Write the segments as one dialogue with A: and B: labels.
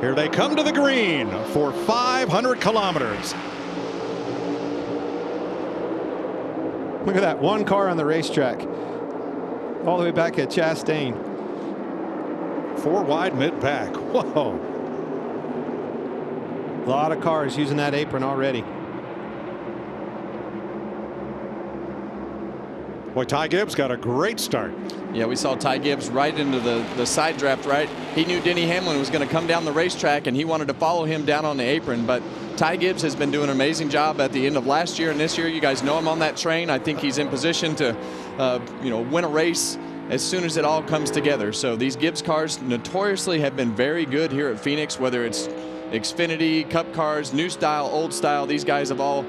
A: Here they come to the green for 500 kilometers.
B: Look at that, one car on the racetrack, all the way back at Chastain.
A: 4 wide mid-pack. Whoa.
B: A lot of cars using that apron already.
A: Boy, Ty Gibbs got a great start.
C: Yeah, we saw Ty Gibbs right into the side draft, right? He knew Denny Hamlin was going to come down the racetrack, and he wanted to follow him down on the apron. But Ty Gibbs has been doing an amazing job at the end of last year and this year. You guys know him on that train. I think he's in position to, win a race as soon as it all comes together. So these Gibbs cars notoriously have been very good here at Phoenix, whether it's Xfinity, Cup cars, new style, old style. These guys have all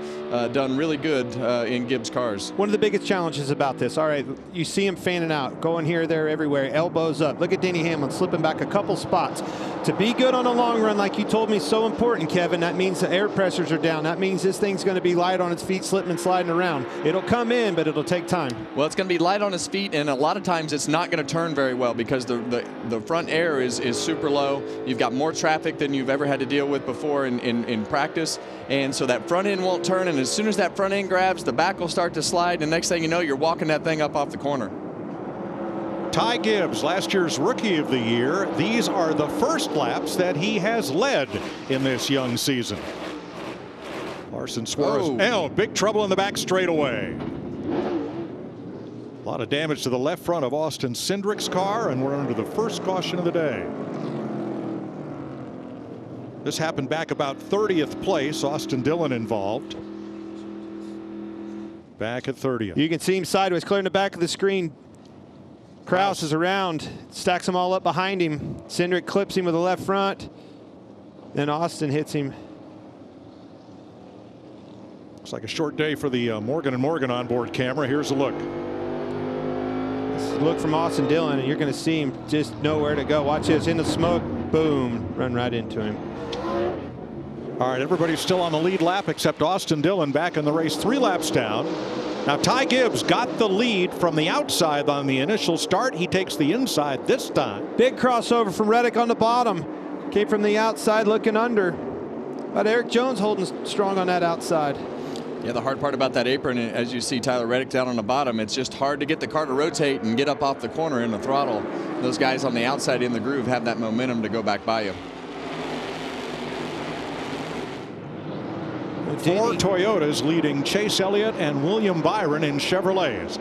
C: done really good in Gibbs cars.
B: One of the biggest challenges about this, all right, you see him fanning out, going here, there, everywhere, elbows up. Look at Denny Hamlin slipping back a couple spots. To be good on a long run, like you told me, so important, Kevin. That means the air pressures are down. That means this thing's going to be light on its feet, slipping and sliding around. It'll come in, but it'll take time.
C: Well, it's going to be light on his feet, and a lot of times it's not going to turn very well because the front air is super low. You've got more traffic than you've ever had to deal with before in practice, and so that front end won't turn, and as soon as that front end grabs, the back will start to slide, and next thing you know, you're walking that thing up off the corner.
A: Ty Gibbs, last year's Rookie of the Year. These are the first laps that he has led in this young season. Larson Suarez. Oh, big trouble in the back straightaway. A lot of damage to the left front of Austin Cindric's car, and we're under the first caution of the day. This happened back about 30th place. Austin Dillon involved. Back at 30th.
B: You can see him sideways, clearing the back of the screen. Kraus is around, stacks them all up behind him. Cindric clips him with the left front. Then Austin hits him.
A: Looks like a short day for the Morgan & Morgan onboard camera. Here's a look.
B: This is a look from Austin Dillon, and you're going to see him just know where to go. Watch this, in the smoke, boom, run right into him.
A: All right, everybody's still on the lead lap except Austin Dillon back in the race, 3 laps down. Now Ty Gibbs got the lead from the outside on the initial start. He takes the inside this time.
B: Big crossover from Reddick on the bottom. Came from the outside looking under. But Eric Jones holding strong on that outside.
C: Yeah, the hard part about that apron, as you see Tyler Reddick down on the bottom, it's just hard to get the car to rotate and get up off the corner in the throttle. Those guys on the outside in the groove have that momentum to go back by you.
A: 4 Toyotas leading Chase Elliott and William Byron in Chevrolets.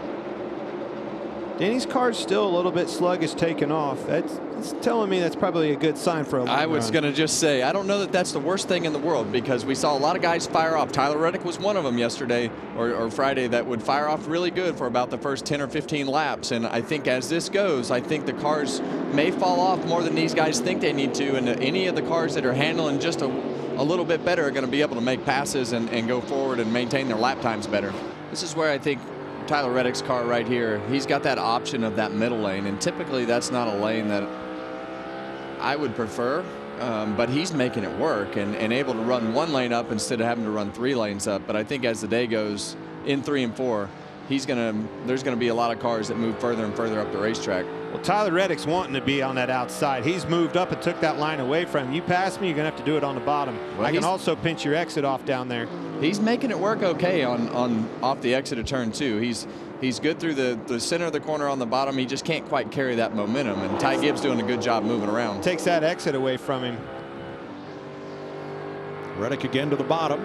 B: Denny's car's still a little bit sluggish taking off. It's telling me that's probably a good sign for a long
C: I was going to just say, I don't know that that's the worst thing in the world, because we saw a lot of guys fire off. Tyler Reddick was one of them yesterday or Friday that would fire off really good for about the first 10 or 15 laps. And I think as this goes, I think the cars may fall off more than these guys think they need to. And any of the cars that are handling just a little bit better are going to be able to make passes and go forward and maintain their lap times better. This is where I think Tyler Reddick's car right here, he's got that option of that middle lane, and typically that's not a lane that I would prefer, but he's making it work and able to run 1 lane up instead of having to run 3 lanes up. But I think as the day goes in 3 and 4, there's going to be a lot of cars that move further and further up the racetrack.
B: Well, Tyler Reddick's wanting to be on that outside. He's moved up and took that line away from him. You pass me, you're going to have to do it on the bottom. Well, I can also pinch your exit off down there.
C: He's making it work okay on off the exit of turn 2. He's good through the center of the corner on the bottom. He just can't quite carry that momentum, and Ty Gibbs doing a good job moving around.
B: Takes that exit away from him.
A: Reddick again to the bottom,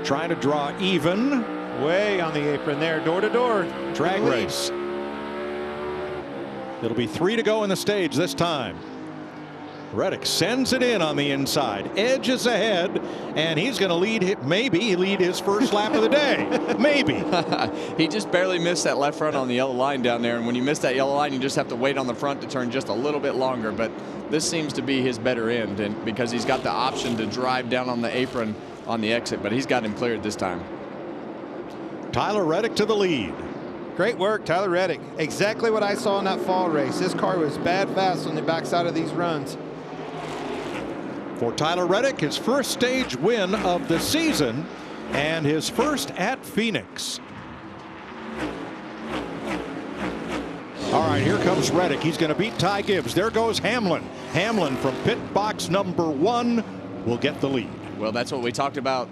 A: trying to draw even.
B: Way on the apron there, door to door.
A: Drag race. It'll be 3 to go in the stage this time. Reddick sends it in on the inside, edges ahead, and he's going to lead his first lap of the day. Maybe.
C: He just barely missed that left front on the yellow line down there, and when you miss that yellow line, you just have to wait on the front to turn just a little bit longer. But this seems to be his better end, and because he's got the option to drive down on the apron on the exit, but he's got him cleared this time.
A: Tyler Reddick to the lead.
B: Great work, Tyler Reddick. Exactly what I saw in that fall race. This car was bad fast on the backside of these runs.
A: For Tyler Reddick, his first stage win of the season and his first at Phoenix. All right, here comes Reddick. He's going to beat Ty Gibbs. There goes Hamlin. Hamlin from pit box number 1 will get the lead.
C: Well, that's what we talked about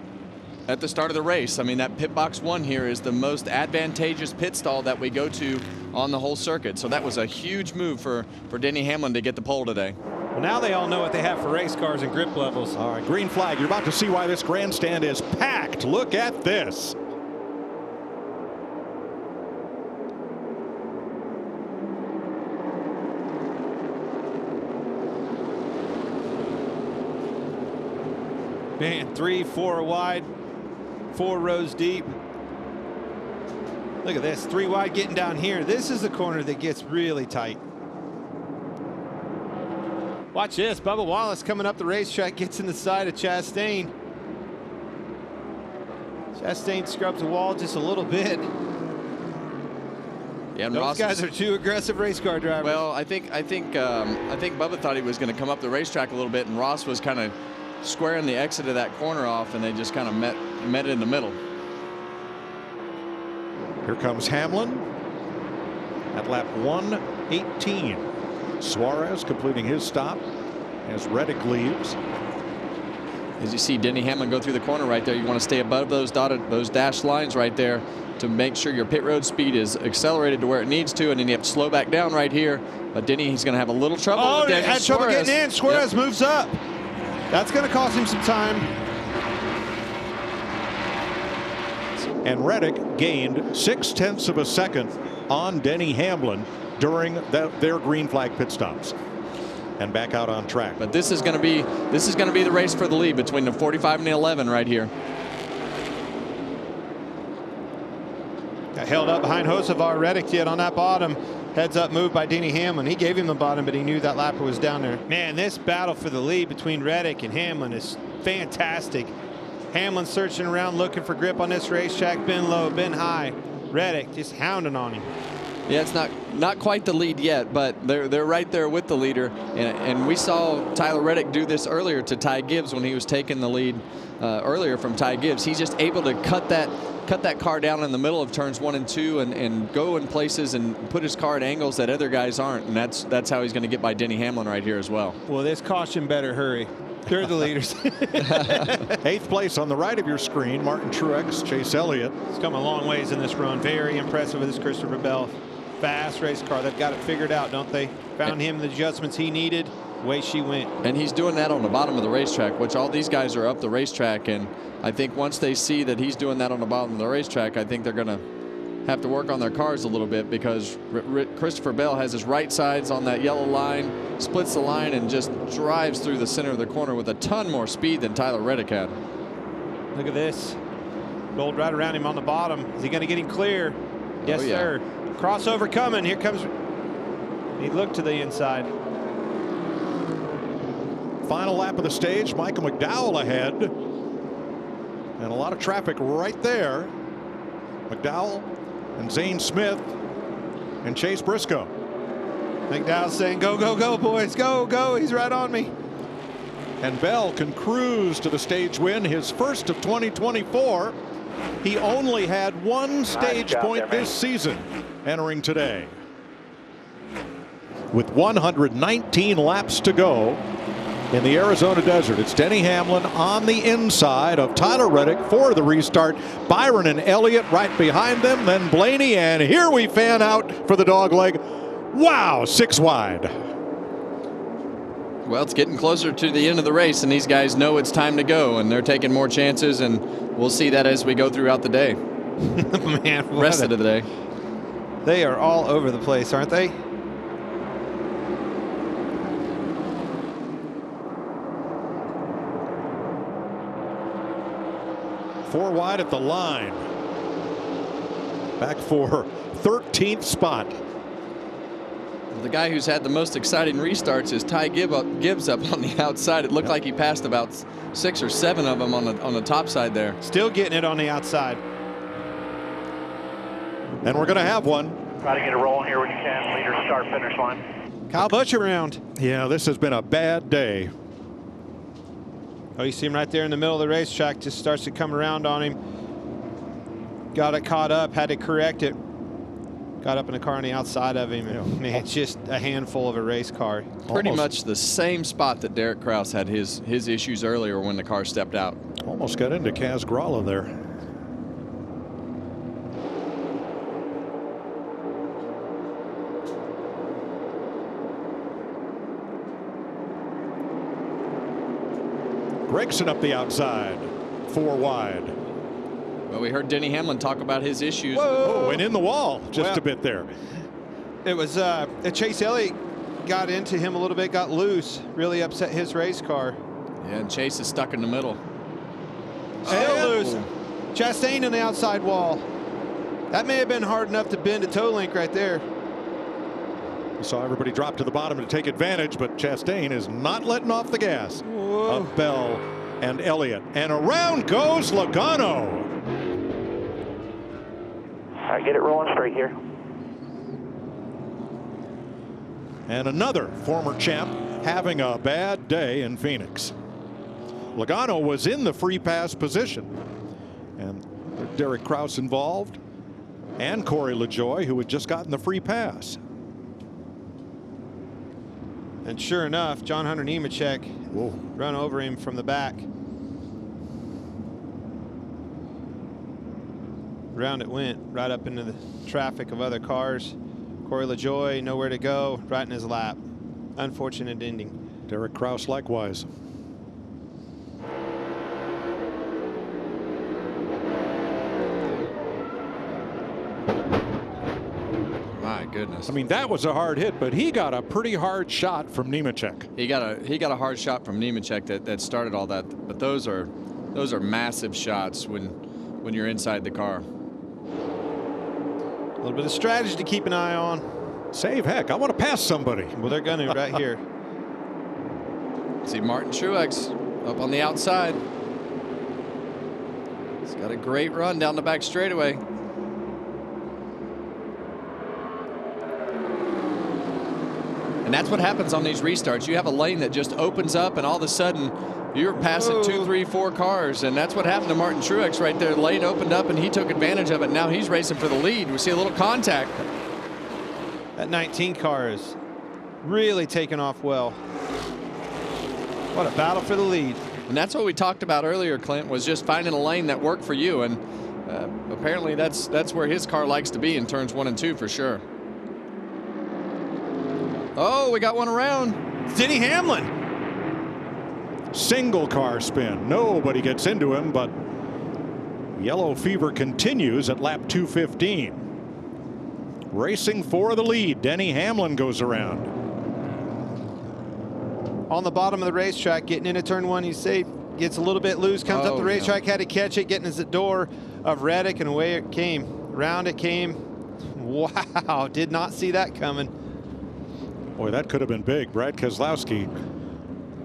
C: at the start of the race. I mean, that pit box 1 here is the most advantageous pit stall that we go to on the whole circuit. So that was a huge move for Denny Hamlin to get the pole today.
B: Well, now they all know what they have for race cars and grip levels.
A: All right, green flag. You're about to see why this grandstand is packed. Look at this.
B: Man, 3, 4 wide, 4 rows deep. Look at this, 3 wide getting down here. This is the corner that gets really tight. Watch this, Bubba Wallace coming up the racetrack, gets in the side of Chastain. Chastain scrubs the wall just a little bit.
C: Yeah, and
B: Those
C: Ross
B: guys are 2 aggressive race car drivers.
C: Well, I think Bubba thought he was going to come up the racetrack a little bit, and Ross was kind of squaring the exit of that corner off, and they just kind of met in the middle.
A: Here comes Hamlin at lap 118. Suarez completing his stop as Reddick leaves.
C: As you see Denny Hamlin go through the corner right there, you want to stay above those dashed lines right there to make sure your pit road speed is accelerated to where it needs to, and then you have to slow back down right here. But Denny, he's going to have a little trouble.
B: Oh,
C: with
B: he had trouble getting in. Suarez moves up. That's going to cost him some time.
A: And Reddick gained 0.6 of a second on Denny Hamlin during their green flag pit stops, and back out on track.
C: But this is going to be the race for the lead between the 45 and the 11 right here.
B: Got held up behind Hocevar. Reddick did on that bottom. Heads up move by Denny Hamlin. He gave him the bottom, but he knew that lapper was down there. Man, this battle for the lead between Reddick and Hamlin is fantastic. Hamlin searching around looking for grip on this racetrack. Been low, been high. Reddick just hounding on him.
C: Yeah, it's not quite the lead yet, but they're right there with the leader. And we saw Tyler Reddick do this earlier to Ty Gibbs when he was taking the lead earlier from Ty Gibbs. He's just able to cut that car down in the middle of turns 1 and 2 and go in places and put his car at angles that other guys aren't. And that's how he's going to get by Denny Hamlin right here as well.
B: Well, this caution better hurry. They're the leaders.
A: 8th place on the right of your screen, Martin Truex, Chase Elliott.
B: He's come a long ways in this run. Very impressive with this Christopher Bell. Fast race car. They've got it figured out, don't they? Found him the adjustments he needed. Away she went.
C: And he's doing that on the bottom of the racetrack, which all these guys are up the racetrack. And I think once they see that he's doing that on the bottom of the racetrack, I think they're going to have to work on their cars a little bit, because Christopher Bell has his right sides on that yellow line, splits the line, and just drives through the center of the corner with a ton more speed than Tyler Reddick had.
B: Look at this. Rolled right around him on the bottom. Is he going to get him clear? Yes,
C: yeah.
B: sir. Crossover coming. Here comes. He looked to the inside.
A: Final lap of the stage. Michael McDowell ahead. And a lot of traffic right there. McDowell and Zane Smith and Chase Briscoe.
B: McDowell saying, go, go, go, boys. Go, go. He's right on me.
A: And Bell can cruise to the stage win, his first of 2024. He only had 1 stage point this season entering today. With 119 laps to go in the Arizona desert, it's Denny Hamlin on the inside of Tyler Reddick for the restart. Byron and Elliott right behind them, then Blaney, and here we fan out for the dogleg. Wow, 6 wide.
C: Well, it's getting closer to the end of the race, and these guys know it's time to go, and they're taking more chances, and we'll see that as we go throughout the day.
B: Man,
C: rest of the day.
B: They are all over the place, aren't they?
A: Four wide at the line. Back for 13th spot.
C: The guy who's had the most exciting restarts is Ty Gibbs up on the outside. It looked like he passed about 6 or 7 of them on the top side there.
B: Still getting it on the outside.
A: And we're going to have one.
D: Try to get it rolling here when you can. Leader start finish line.
B: Kyle Busch around.
A: Yeah, this has been a bad day.
B: Oh, you see him right there in the middle of the racetrack. Just starts to come around on him. Got it caught up. Had to correct it. got up in a car on the outside of him, and man, it's just a handful of a race car.
C: Pretty much the same spot that Derek Kraus had his issues earlier when the car stepped out.
A: Almost got into Kaz Gralla there. Gregson up the outside, 4 wide.
C: Well, we heard Denny Hamlin talk about his issues.
A: Whoa, and in the wall just a bit there.
B: It was Chase Elliott got into him a little bit, got loose, really upset his race car.
C: Yeah, and Chase is stuck in the middle.
B: Still loose. Chastain on the outside wall. That may have been hard enough to bend a toe link right there.
A: You saw everybody drop to the bottom to take advantage, but Chastain is not letting off the gas. Of Bell and Elliott. And around goes Logano.
D: All right, get it rolling straight here.
A: And another former champ having a bad day in Phoenix. Logano was in the free pass position. And Derek Kraus involved. And Corey LaJoie, who had just gotten the free pass.
B: And sure enough, John Hunter Nemechek run over him from the back. Round it went, right up into the traffic of other cars. Corey LaJoie, nowhere to go, right in his lap. Unfortunate ending.
A: Derek Kraus likewise.
C: My goodness.
A: I mean, that was a hard hit, but he got a pretty hard shot from Nemechek.
C: He got a hard shot from Nemechek that started all that. But those are massive shots when you're inside the car.
B: A little bit of strategy to keep an eye on.
A: Save heck, I want to pass somebody.
B: Well, they're going to right here.
C: See Martin Truex up on the outside. He's got a great run down the back straightaway. And that's what happens on these restarts. You have a lane that just opens up, and all of a sudden you're passing 2, 3, 4 cars, and that's what happened to Martin Truex right there. The lane opened up, and he took advantage of it. Now he's racing for the lead. We see a little contact.
B: That 19 car is really taking off well. What a battle for the lead.
C: And that's what we talked about earlier, Clint, was just finding a lane that worked for you. And apparently that's where his car likes to be in turns 1 and 2 for sure. Oh, we got one around.
B: Denny Hamlin.
A: Single car spin. Nobody gets into him, but yellow fever continues at lap 215. Racing for the lead. Denny Hamlin goes around.
B: On the bottom of the racetrack, getting into turn 1, he's safe. Gets a little bit loose, comes up the racetrack, had to catch it, getting to the door of Reddick, and away it came. Round it came. Wow, did not see that coming.
A: Boy, that could have been big. Brad Keselowski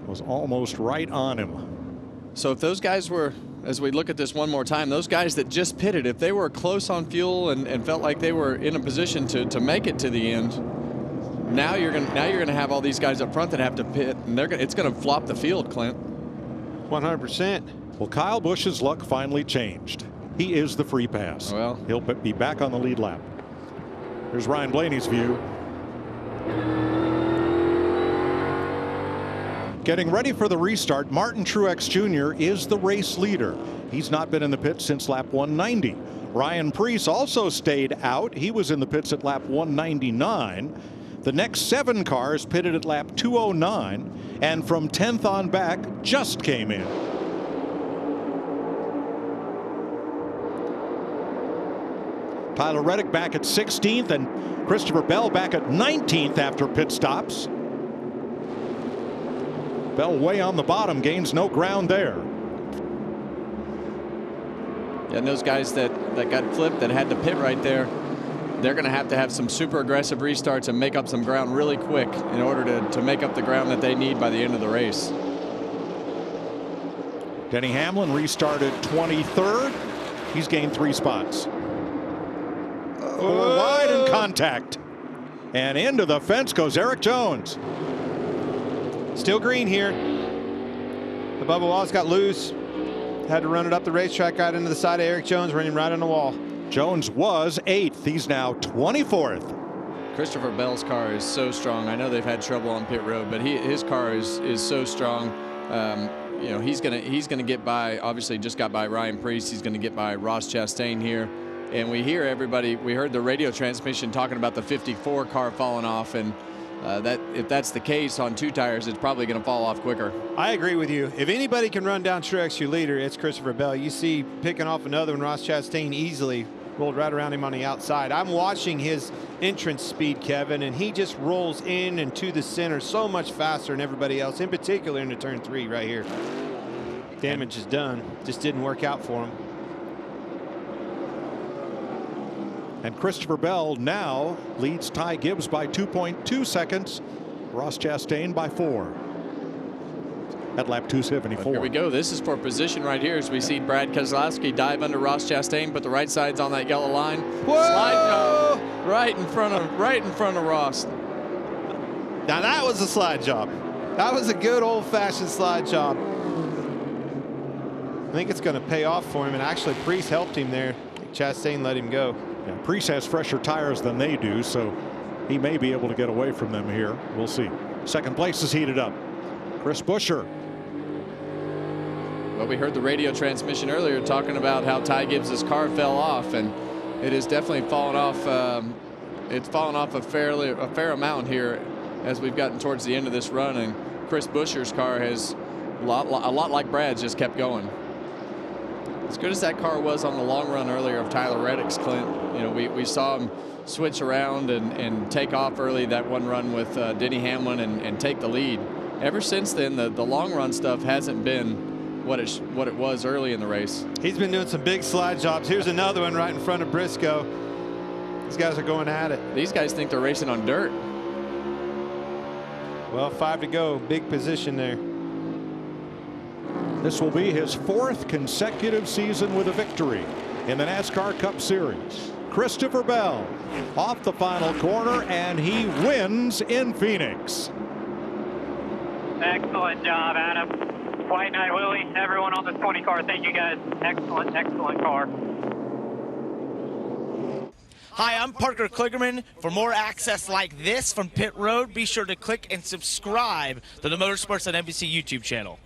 A: was almost right on him.
C: So if those guys were, as we look at this one more time, those guys that just pitted, if they were close on fuel and felt like they were in a position to make it to the end, now you're gonna have all these guys up front that have to pit, and it's gonna flop the field, Clint.
B: 100%.
A: Well, Kyle Busch's luck finally changed. He is the free pass.
C: Well,
A: he'll be back on the lead lap. Here's Ryan Blaney's view. Getting ready for the restart, Martin Truex Jr. is the race leader. He's not been in the pits since lap 190. Ryan Preece also stayed out. He was in the pits at lap 199. The next 7 cars pitted at lap 209, and from 10th on back just came in. Tyler Reddick back at 16th, and Christopher Bell back at 19th after pit stops. Bell way on the bottom, gains no ground there.
C: Yeah, and those guys that got flipped, that had to pit right there, they're going to have some super aggressive restarts and make up some ground really quick in order to make up the ground that they need by the end of the race.
A: Denny Hamlin restarted 23rd. He's gained 3 spots. 4 wide and contact. And into the fence goes Eric Jones.
B: Still green here. The Bubba Wallace got loose. Had to run it up the racetrack, right into the side of Eric Jones, running right on the wall.
A: Jones was 8th. He's now 24th.
C: Christopher Bell's car is so strong. I know they've had trouble on pit road, but his car is so strong. You know, he's gonna get by. Obviously, just got by Ryan Preece. He's gonna get by Ross Chastain here. And we hear everybody. We heard the radio transmission talking about the 54 car falling off, and that if that's the case on 2 tires, it's probably going to fall off quicker.
B: I agree with you. If anybody can run down Truex, your leader, it's Christopher Bell. You see picking off another one, Ross Chastain easily rolled right around him on the outside. I'm watching his entrance speed, Kevin, and he just rolls in and to the center so much faster than everybody else, in particular into turn 3 right here. Damage is done. Just didn't work out for him.
A: And Christopher Bell now leads Ty Gibbs by 2.2 seconds. Ross Chastain by 4. At lap 274.
C: But here we go. This is for position right here as we see Brad Keselowski dive under Ross Chastain, but the right side's on that yellow line.
B: Whoa!
C: Slide job right in front of Ross.
B: Now that was a slide job. That was a good old-fashioned slide job. I think it's going to pay off for him, and actually Preece helped him there. Chastain let him go.
A: Yeah, Preece has fresher tires than they do, so he may be able to get away from them here. We'll see. Second place is heated up. Chris Buescher.
C: Well, we heard the radio transmission earlier talking about how Ty Gibbs's car fell off, and it has definitely fallen off. It's fallen off a fair amount here as we've gotten towards the end of this run, and Chris Buescher's car has a lot like Brad's just kept going. As good as that car was on the long run earlier of Tyler Reddick's, Clint, you know, we saw him switch around and take off early that one run with Denny Hamlin and take the lead. Ever since then, the long run stuff hasn't been what it was early in the race.
B: He's been doing some big slide jobs. Here's another one right in front of Briscoe. These guys are going at it.
C: These guys think they're racing on dirt.
B: Well, 5 to go. Big position there.
A: This will be his 4th consecutive season with a victory in the NASCAR Cup Series. Christopher Bell off the final corner, and he wins in Phoenix.
D: Excellent job, Adam. White Knight Willie, everyone on this 20 car, thank you guys. Excellent, excellent car.
E: Hi, I'm Parker Kligerman. For more access like this from Pit Road, be sure to click and subscribe to the Motorsports on NBC YouTube channel.